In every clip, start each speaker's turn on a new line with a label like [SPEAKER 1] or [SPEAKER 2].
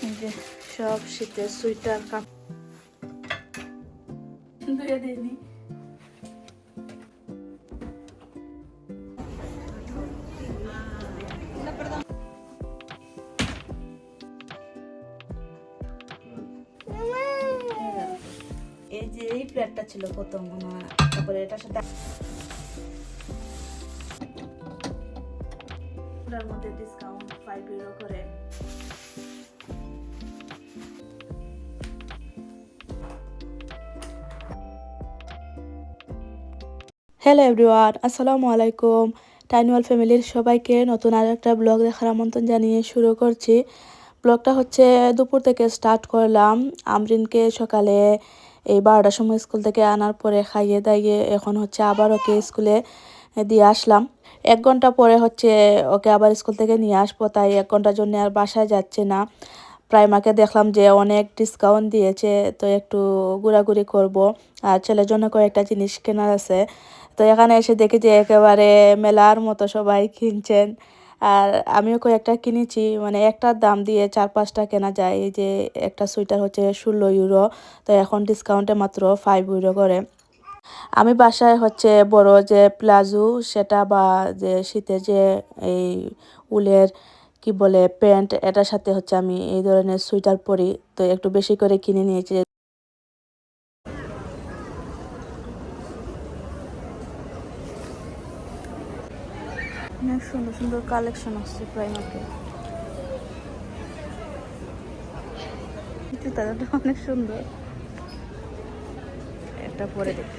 [SPEAKER 1] এই যে সব শীতের সোয়েটার কাপড় ধুয়ে দিইনি। এই যে এই প্লেটটা ছিল প্রথম, তারপরে এটার সাথে এটার মধ্যে ডিসকাউন্ট 5 ইউরো করে। হ্যালো এভরিওয়ান, আসসালামু আলাইকুম। টাইনওয়াল ফ্যামিলির সবাইকে নতুন আর একটা ব্লগ দেখার আমন্ত্রণ জানিয়ে শুরু করছি। ব্লগটা হচ্ছে দুপুর থেকে স্টার্ট করলাম। আমরিনকে সকালে এই 12টার সময় স্কুল থেকে আনার পরে খাইয়ে দাইয়ে এখন হচ্ছে আবার ওকে স্কুলে দিয়ে আসলাম। 1 ঘন্টা পরে হচ্ছে ওকে আবার স্কুল থেকে নিয়ে আসবো, তাই 1 ঘন্টার জন্য আর বাসায় যাচ্ছে না। প্রাইমাকে দেখলাম যে অনেক ডিসকাউন্ট দিয়েছে, তো একটু ঘোরাঘুরি করব। আর ছেলের জন্য কয়েকটা জিনিস কেনার আছে। তো এখানে এসে দেখি যে একেবারে মেলার মতো সবাই কিনছেন। আর আমিও কয়েকটা কিনেছি, মানে একটার দাম দিয়ে 4-5টা কেনা যায়। এই যে একটা সোয়েটার হচ্ছে 16 ইউরো, তো এখন ডিসকাউন্টে মাত্র 5 ইউরো করে। আমি বাসায় হচ্ছে বড় যে প্লাজো সেটা বা যে শীতের যে এই উলের কি বলে প্যান্ট, এটার সাথে হচ্ছে আমি এই ধরনের সোয়েটার পরি, তো একটু বেশি করে কিনে নিয়েছি। অনেক সুন্দর সুন্দর কালেকশন আসছে প্রাইমার্কে। জুতাটা অনেক সুন্দর, একটা পরে দেখি।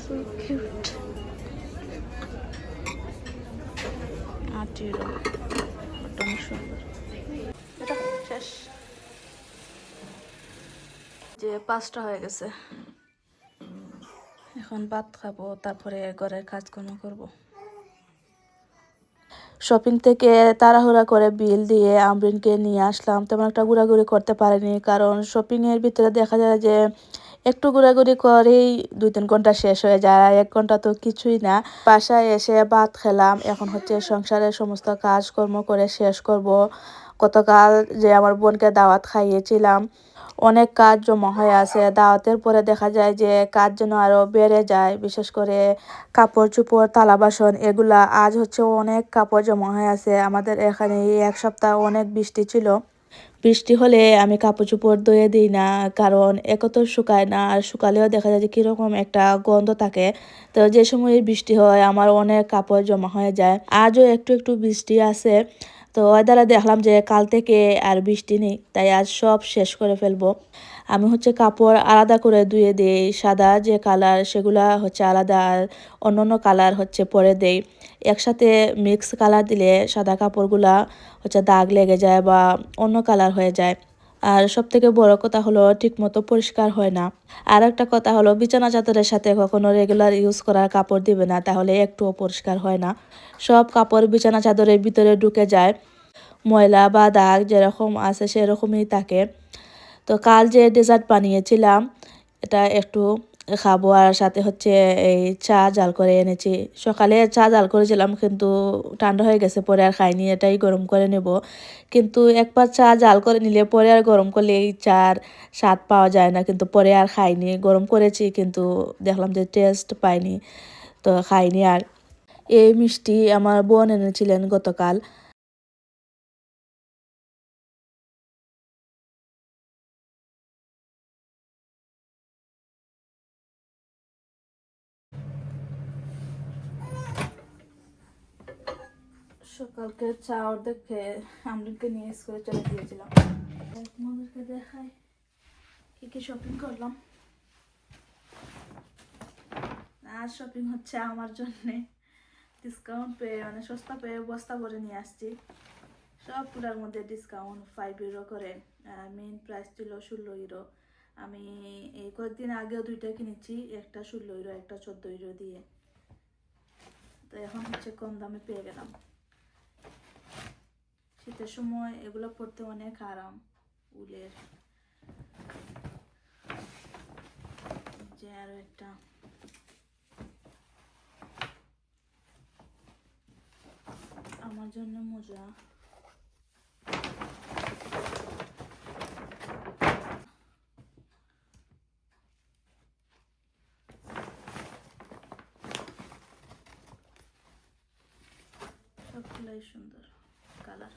[SPEAKER 1] So cute. 8 ইউরো, অনেক সুন্দর। এটা শেষ, যে 5টা হয়ে গেছে। এখন ভাত খাবো, তারপরে ঘরের কাজকর্ম করব। শপিং থেকে তাড়াহুড়া করে বিল দিয়ে আমরিনকে নিয়ে আসলাম। তেমন একটা ঘোরাঘুরি করতে পারিনি, কারণ শপিংয়ের ভিতরে দেখা যায় যে একটু ঘোরাঘুরি করেই 2-3 ঘন্টা শেষ হয়ে যায়। 1 ঘন্টা তো কিছুই না। বাসায় এসে ভাত খেলাম, এখন হচ্ছে সংসারের সমস্ত কাজকর্ম করে শেষ করব। গতকাল যে আমার বোনকে দাওয়াত খাইয়েছিলাম, অনেক কাজ জমা হয়ে আছে। দাওয়াতের পরে দেখা যায় যে কাজ যেন আরো বেড়ে যায়, বিশেষ করে কাপড় চোপড় থালা বাসন এগুলা। আজ হচ্ছে অনেক কাপড় জমা হয়ে আছে। আমাদের এখানে এই 1 সপ্তাহ অনেক বৃষ্টি ছিল। বৃষ্টি হলে আমি কাপড় চোপড় ধুয়ে দিই না, কারণ এক তো শুকায় না, আর শুকালেও দেখা যায় যে কীরকম একটা গন্ধ থাকে। তো যে সময় বৃষ্টি হয় আমার অনেক কাপড় জমা হয়ে যায়। আজও একটু একটু বৃষ্টি আছে, তো ওয়েদারে দেখলাম যে কাল থেকে আর বৃষ্টি নেই, তাই আজ সব শেষ করে ফেলবো। আমি হচ্ছে কাপড় আলাদা করে ধুয়ে দিই, সাদা যে কালার সেগুলা হচ্ছে আলাদা, আর অন্য কালার হচ্ছে পরে দেই। একসাথে মিক্স কালার দিলে সাদা কাপড়গুলা হচ্ছে দাগ লেগে যায় বা অন্য কালার হয়ে যায়। আর সব থেকে বড় কথা হলো ঠিকমতো পরিষ্কার হয় না। আর একটা কথা হলো বিছানা চাদরের সাথে কখনো রেগুলার ইউজ করার কাপড় দিবে না, তাহলে একটুও পরিষ্কার হয় না। সব কাপড় বিছানা চাদরের ভিতরে ঢুকে যায়, ময়লা বা দাগ যেরকম আছে সেরকমই থাকে। তো কাল যে ডেজার্ট বানিয়েছিলাম এটা একটু খাবো, আর সাথে হচ্ছে এই চা জাল করে এনেছি। সকালে চা জাল করেছিলাম কিন্তু ঠান্ডা হয়ে গেছে, পরে আর খাইনি, এটাই গরম করে নেব। কিন্তু একবার চা জাল করে নিলে পরে আর গরম করলে এই চার স্বাদ পাওয়া যায় না, কিন্তু পরে আর খাইনি। গরম করেছি কিন্তু দেখলাম যে টেস্ট পাইনি, তো খাইনি আর। এই মিষ্টি আমার বোন এনেছিলেন গতকাল। সকালকে চা অর্ধেক খেয়ে আমরিনকে নিয়ে স্কুলে চলে গিয়েছিলাম। তোমাদেরকে দেখাই কি কি শপিং করলাম। আর শপিং হচ্ছে আমার জন্যে, ডিসকাউন্ট পেয়ে মানে সস্তা পেয়ে বস্তা ভরে নিয়ে আসছি। সবগুলোর মধ্যে ডিসকাউন্ট 5 ইউরো করে। মেইন প্রাইস ছিল 16 ইউরো। আমি এই কয়েকদিন আগেও 2টা কিনেছি, একটা 16 ইউরো একটা 14 ইউরো দিয়ে। তো এখন হচ্ছে কম দামে পেয়ে গেলাম। শীতের সময় এগুলো পরতে অনেক আরাম, উলের। যে আরো একটা আমার জন্য মোজা, সবগুলাই সুন্দর কালার।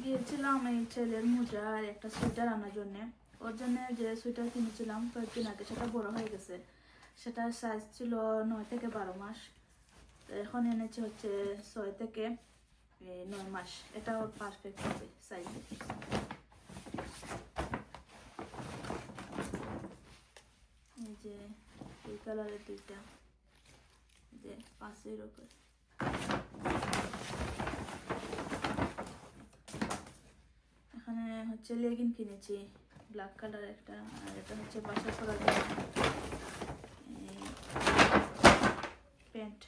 [SPEAKER 1] গিয়েছিলাম এই ছেলের মোজা আর একটা সোয়েটার আনার জন্য। ওর জন্য যে সোয়েটার কিনেছিলাম কয়েকদিন আগে, সেটা বড় হয়ে গেছে। সেটার সাইজ ছিল 9 থেকে 12 মাস। তো এখন এনেছে হচ্ছে 6 থেকে 9 মাস। এটা ওর পারফেক্ট হবে সাইজ। এই যে এই কালারের দুইটা, যে 5-এর উপর। এখানে হচ্ছে লেগিন কিনেছি, ব্ল্যাক কালার একটা, আর এটা হচ্ছে বাসা করার জন্য প্যান্ট।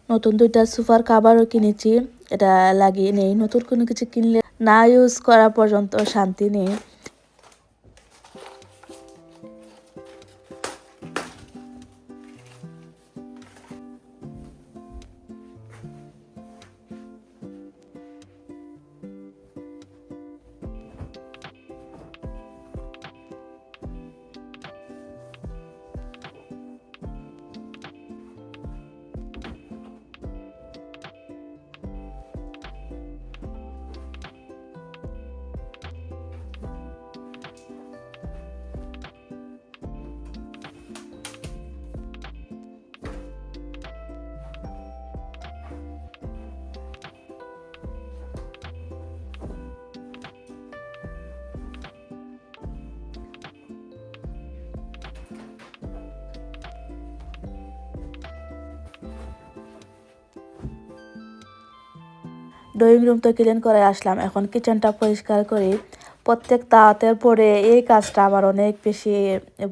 [SPEAKER 1] নতুন 2টা সোফার কাভারও কিনেছি, এটা লাগিয়ে নেই। নতুন কোনো কিছু কিনলে না ইউজ করা পর্যন্ত শান্তি নেই। ড্রয়িং রুম তো ক্লিন করে আসলাম, এখন কিচেনটা পরিষ্কার করি। প্রত্যেক তাওয়াতের পরে এই কাজটা আমার অনেক বেশি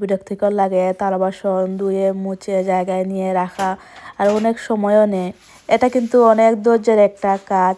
[SPEAKER 1] বিরক্তিকর লাগে। থালা বাসন ধুয়ে মুছে জায়গায় নিয়ে রাখা আর অনেক সময়ও নেয়। এটা কিন্তু অনেক ধৈর্যের একটা কাজ।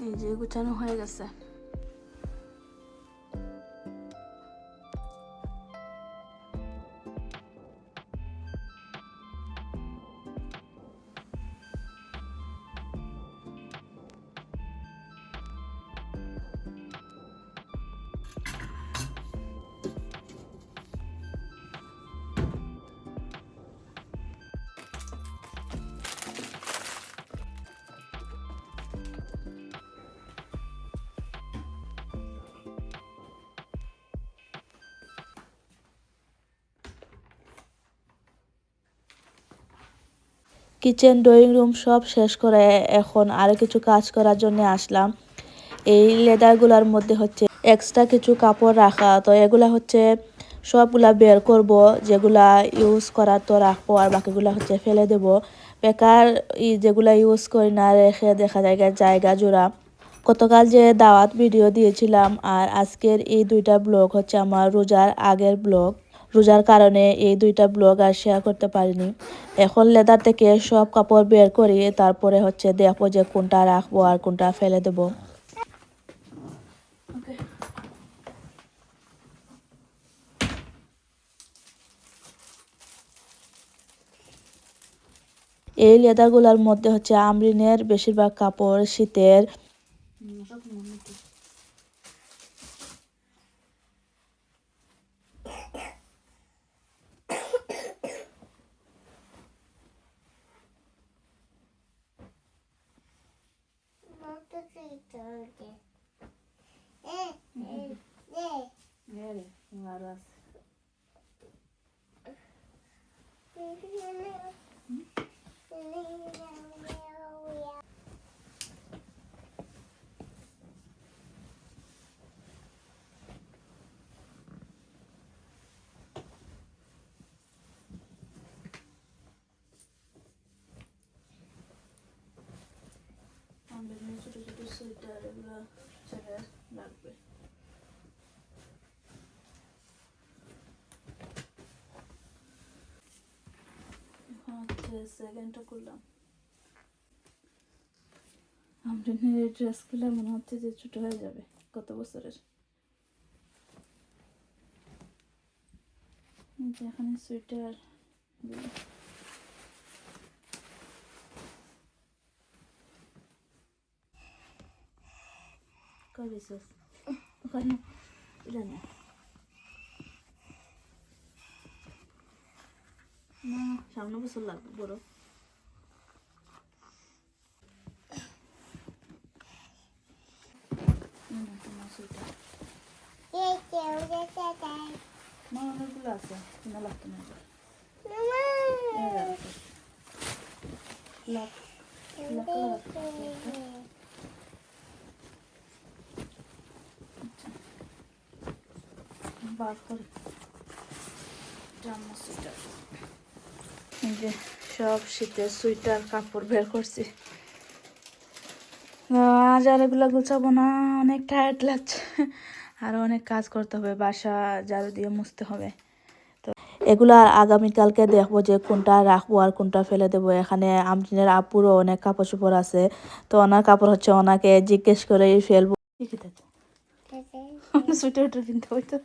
[SPEAKER 1] এই যে গুছানো হয়ে গেছে। কিচেন ড্রয়িং রুম সব শেষ করে এখন আরও কিছু কাজ করার জন্য আসলাম। এই লেদারগুলার মধ্যে হচ্ছে এক্সট্রা কিছু কাপড় রাখা, তো এগুলা হচ্ছে সবগুলা বের করব, যেগুলা ইউজ করার তো রাখবো আর বাকিগুলা হচ্ছে ফেলে দেব। বেকার যেগুলা ইউজ করি না রেখে দেখা যায় জায়গা জোড়া। গতকাল যে দাওয়াত ভিডিও দিয়েছিলাম আর আজকের এই দুইটা ব্লগ হচ্ছে আমার রোজার আগের ব্লগ। রোজার কারণে এই দুইটা ব্লগ আর শেয়ার করতে পারিনি। এখন লেদার থেকে সব কাপড় বের করি, তারপরে হচ্ছে দেখবো যে কোনটা রাখবো আর কোনটা ফেলে দেবো। এই লেদারগুলোর মধ্যে হচ্ছে আমরিনের বেশিরভাগ কাপড় শীতের। ছোট ছোট সোয়েটার এগুলো ছেড়ে রাখবে। এখন হচ্ছে সেকেন্ডটা করলাম। আমরিনের এই ড্রেসগুলো মনে হচ্ছে যে ছোট হয়ে যাবে, কত বছরের। এখানে সোয়েটার করেছিস ওখানে না সামনে বছর লাগবে বড়। অনেকগুলো আছে, কিনা লাগতো না। বার করে জামা সোয়েটার, যে সব শীতের সোয়েটার কাপড় বের করছি। আজ আর এগুলো গুছাবো না, অনেক টায়ার্ড লাগছে, আরো অনেক কাজ করতে হবে, বাসা ঝাড়ু দিয়ে মুছতে হবে। তো এগুলো আর আগামীকালকে দেখবো যে কোনটা রাখবো আর কোনটা ফেলে দেবো। এখানে আমরিনের আপুরও অনেক কাপড় চোপড় আছে, তো ওনার কাপড় হচ্ছে ওনাকে জিজ্ঞেস করেই ফেলবো। সোয়েটার কিনতে হইতো।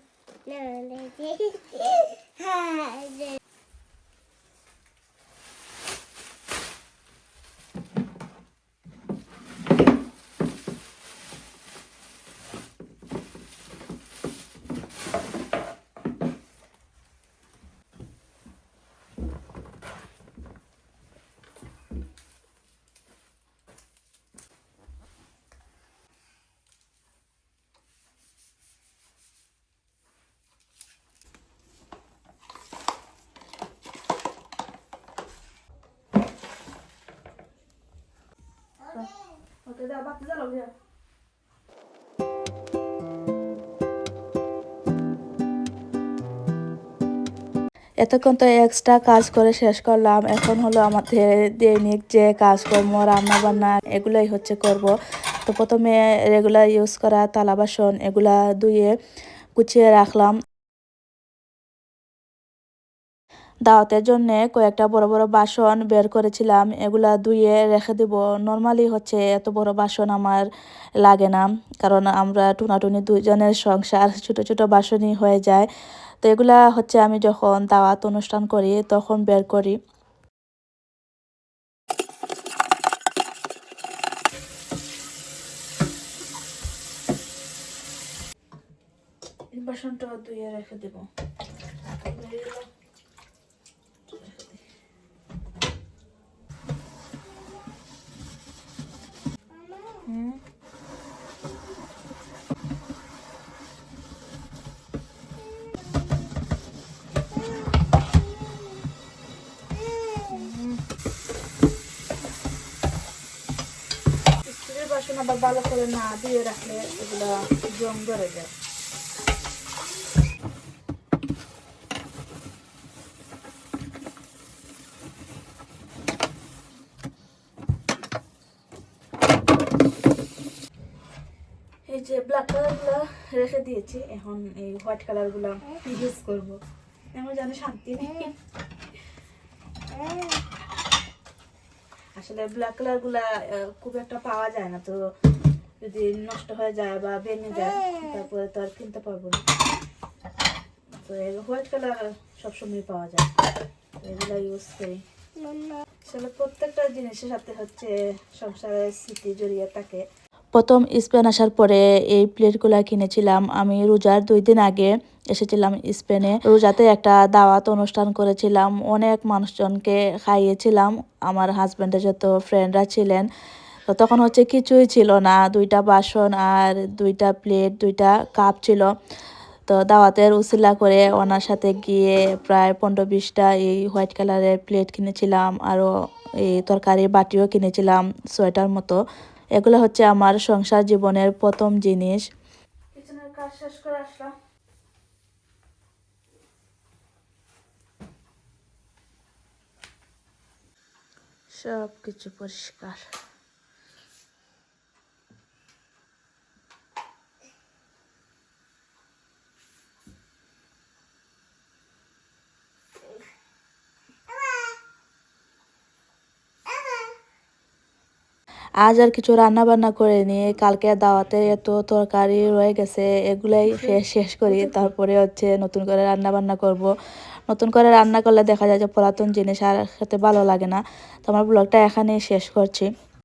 [SPEAKER 1] এতক্ষণ তো এক্সট্রা কাজ করে শেষ করলাম। এখন হলো আমাদের দৈনিক যে কাজকর্ম, রান্না বান্না এগুলাই হচ্ছে করব। তো প্রথমে রেগুলার ইউজ করা থালা বাসন এগুলা ধুয়ে গুছিয়ে রাখলাম। দাওয়াতের জন্য কয়েকটা বড় বড় বাসন বের করেছিলাম, এগুলা ধুয়ে রেখে দেব। নর্মালি হচ্ছে এত বড় বাসন আমার লাগে না, কারণ আমরা টুনাটুনি দুইজনের সংসার, ছোট ছোট বাসনই হয়ে যায়। তো এগুলা হচ্ছে আমি যখন দাওয়াত অনুষ্ঠান করি তখন বের করি। এই বাসনটা ধুয়ে রেখে দেব। বাসন আবার ভালো করে না ধুয়ে রাখলে এগুলো জং ধরে যায়। এই যে ব্ল্যাক কালারগুলো রেখে দিয়েছি, এখন এই হোয়াইট কালারগুলো ইউজ করব। আমার জানো শান্তি নেই। আসলে ব্ল্যাক কালারগুলা খুব একটা পাওয়া যায় না, তো যদি নষ্ট হয়ে যায় বা ভেঙে যায় তারপরে তো আর কিনতে পারবো না। তো হোয়াইট কালার সবসময় পাওয়া যায়, এগুলো ইউজ করি। আসলে প্রত্যেকটা জিনিসের সাথে হচ্ছে সংসারের স্মৃতি জড়িয়ে থাকে। প্রথম স্পেন আসার পরে এই প্লেটগুলো কিনেছিলাম আমি রোজার 2 দিন আগে এসেছিলাম স্পেনে। রোজাতে একটা দাওয়াত অনুষ্ঠান করেছিলাম, অনেক মানুষজনকে খাইয়েছিলাম, আমার হাজব্যান্ডের যত ফ্রেন্ডরা ছিলেন। তো তখন হচ্ছে কিছুই ছিল না, 2টা বাসন আর 2টা প্লেট, 2টা কাপ ছিল। তো দাওয়াতের উসিলা করে ওনার সাথে গিয়ে প্রায় 15-20টা এই হোয়াইট কালারের প্লেট কিনেছিলাম, আরও এই তরকারি বাটিও কিনেছিলাম 6টার মতো। এগুলো হচ্ছে আমার সংসার জীবনের প্রথম জিনিস। কিচেনের কাজ শেষ করে আসলাম। সব কিছু পরিষ্কার। আজ আর কিছু রান্না বান্না করে নিয়ে কালকে দাওয়াতে এত তরকারি রয়ে গেছে, এগুলাই শেষ করি, তারপরে হচ্ছে নতুন করে রান্না বান্না করব। নতুন করে রান্না করলে দেখা যায় যে পুরাতন জিনিস আর খেতে ভালো লাগে না। তো আমার ব্লগটা এখানেই শেষ করছি।